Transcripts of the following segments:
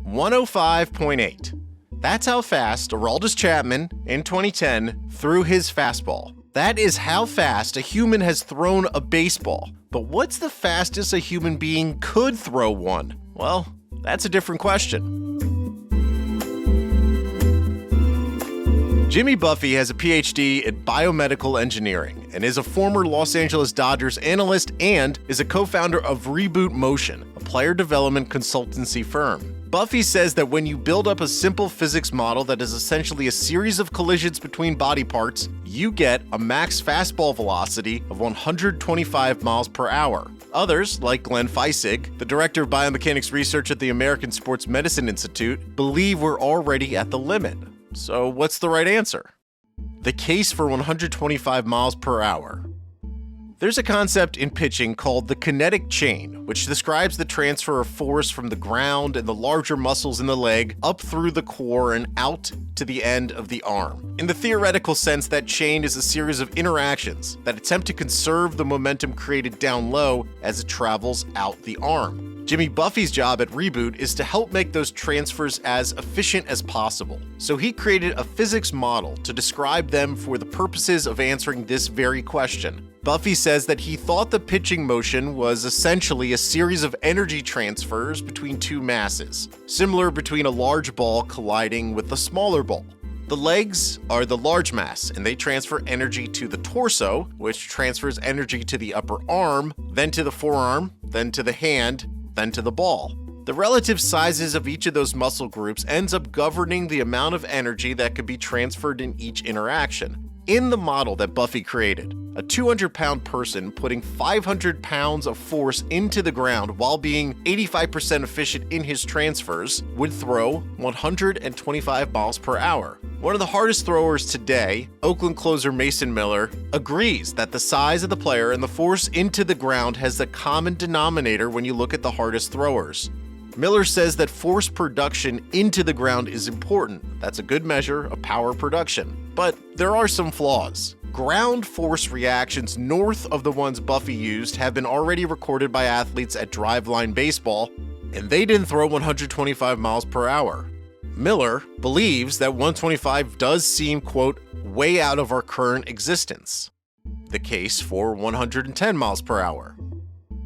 105.8. That's how fast Aroldis Chapman, in 2010, threw his fastball. That is how fast a human has thrown a baseball. But what's the fastest a human being could throw one? Well, that's a different question. Jimmy Buffett has a PhD in biomedical engineering and is a former Los Angeles Dodgers analyst and is a co-founder of Reboot Motion, a player development consultancy firm. Buffett says that when you build up a simple physics model that is essentially a series of collisions between body parts, you get a max fastball velocity of 125 miles per hour. Others, like Glenn Feisig, the director of biomechanics research at the American Sports Medicine Institute, believe we're already at the limit. So what's the right answer? The case for 125 miles per hour. There's a concept in pitching called the kinetic chain, which describes the transfer of force from the ground and the larger muscles in the leg up through the core and out to the end of the arm. In the theoretical sense, that chain is a series of interactions that attempt to conserve the momentum created down low as it travels out the arm. Jimmy Buffett's job at Reboot is to help make those transfers as efficient as possible. So he created a physics model to describe them for the purposes of answering this very question. Buffett says that he thought the pitching motion was essentially a series of energy transfers between two masses, similar between a large ball colliding with a smaller ball. The legs are the large mass, and they transfer energy to the torso, which transfers energy to the upper arm, then to the forearm, then to the hand, then to the ball. The relative sizes of each of those muscle groups ends up governing the amount of energy that can be transferred in each interaction. In the model that Buffett created, a 200-pound person putting 500 pounds of force into the ground while being 85% efficient in his transfers would throw 125 miles per hour. One of the hardest throwers today, Oakland closer Mason Miller, agrees that the size of the player and the force into the ground has the common denominator when you look at the hardest throwers. Miller says that force production into the ground is important. That's a good measure of power production. But there are some flaws. Ground force reactions north of the ones Buffett used have been already recorded by athletes at driveline baseball, and they didn't throw 125 miles per hour. Miller believes that 125 does seem, quote, way out of our current existence. The case for 110 miles per hour.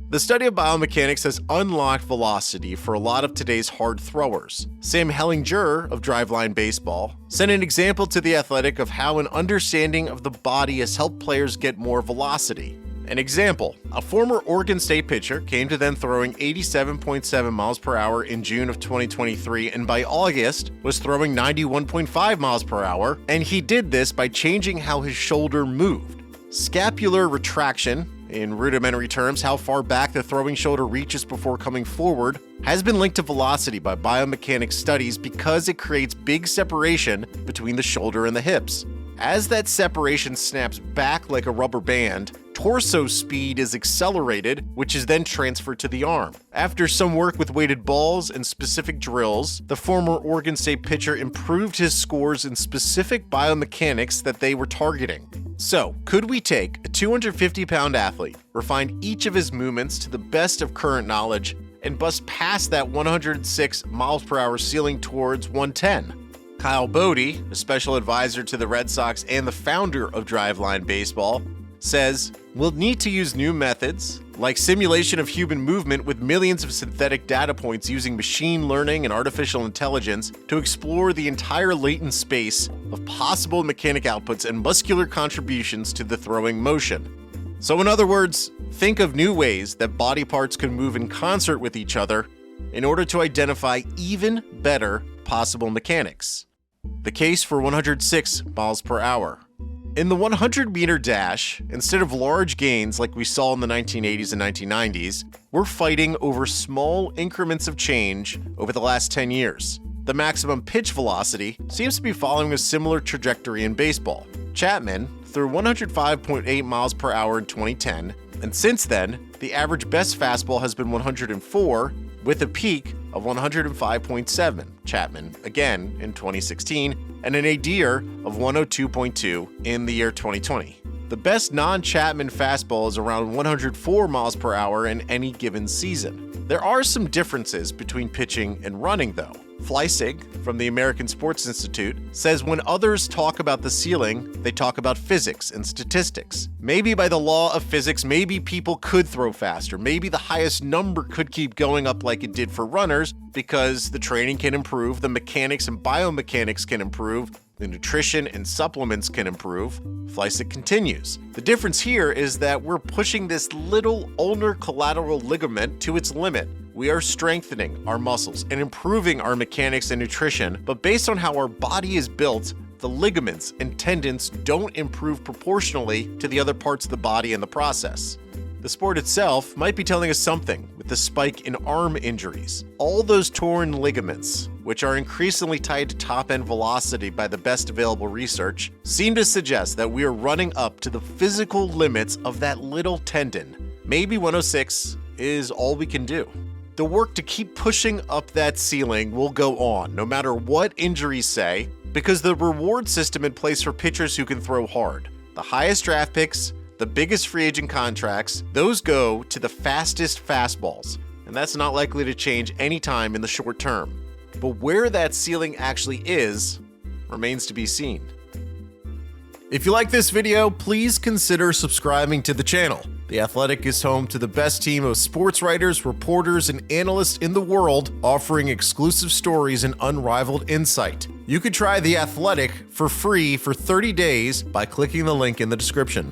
The study of biomechanics has unlocked velocity for a lot of today's hard throwers. Sam Hellinger of Driveline Baseball sent an example to The Athletic of how an understanding of the body has helped players get more velocity. An example, a former Oregon State pitcher came to them throwing 87.7 miles per hour in June of 2023 and by August was throwing 91.5 miles per hour, and he did this by changing how his shoulder moved. Scapular retraction, in rudimentary terms, how far back the throwing shoulder reaches before coming forward, has been linked to velocity by biomechanics studies because it creates big separation between the shoulder and the hips. As that separation snaps back like a rubber band, torso speed is accelerated, which is then transferred to the arm. After some work with weighted balls and specific drills, the former Oregon State pitcher improved his scores in specific biomechanics that they were targeting. So, could we take a 250-pound athlete, refine each of his movements to the best of current knowledge, and bust past that 106 miles per hour ceiling towards 110? Kyle Bodie, a special advisor to the Red Sox and the founder of Driveline Baseball, says, "We'll need to use new methods, like simulation of human movement with millions of synthetic data points using machine learning and artificial intelligence to explore the entire latent space of possible mechanic outputs and muscular contributions to the throwing motion." So in other words, think of new ways that body parts can move in concert with each other in order to identify even better possible mechanics. The case for 106 miles per hour. In the 100-meter dash, instead of large gains like we saw in the 1980s and 1990s, we're fighting over small increments of change over the last 10 years. The maximum pitch velocity seems to be following a similar trajectory in baseball. Chapman threw 105.8 miles per hour in 2010, and since then, the average best fastball has been 104, with a peak of 105.7, Chapman again in 2016, and an nadir of 102.2 in the year 2020. The best non-Chapman fastball is around 104 miles per hour in any given season. There are some differences between pitching and running though. Fleissig, from the American Sports Institute, says when others talk about the ceiling, they talk about physics and statistics. Maybe by the law of physics, maybe people could throw faster. Maybe the highest number could keep going up like it did for runners because the training can improve, the mechanics and biomechanics can improve, the nutrition and supplements can improve. Fleissig continues. The difference here is that we're pushing this little ulnar collateral ligament to its limit. We are strengthening our muscles and improving our mechanics and nutrition, but based on how our body is built, the ligaments and tendons don't improve proportionally to the other parts of the body in the process. The sport itself might be telling us something with the spike in arm injuries. All those torn ligaments, which are increasingly tied to top-end velocity by the best available research, seem to suggest that we are running up to the physical limits of that little tendon. Maybe 106 is all we can do. The work to keep pushing up that ceiling will go on, no matter what injuries say, because the reward system in place for pitchers who can throw hard. The highest draft picks, the biggest free agent contracts, those go to the fastest fastballs, and that's not likely to change anytime in the short term. But where that ceiling actually is remains to be seen. If you like this video, please consider subscribing to the channel. The Athletic is home to the best team of sports writers, reporters, and analysts in the world, offering exclusive stories and unrivaled insight. You could try The Athletic for free for 30 days by clicking the link in the description.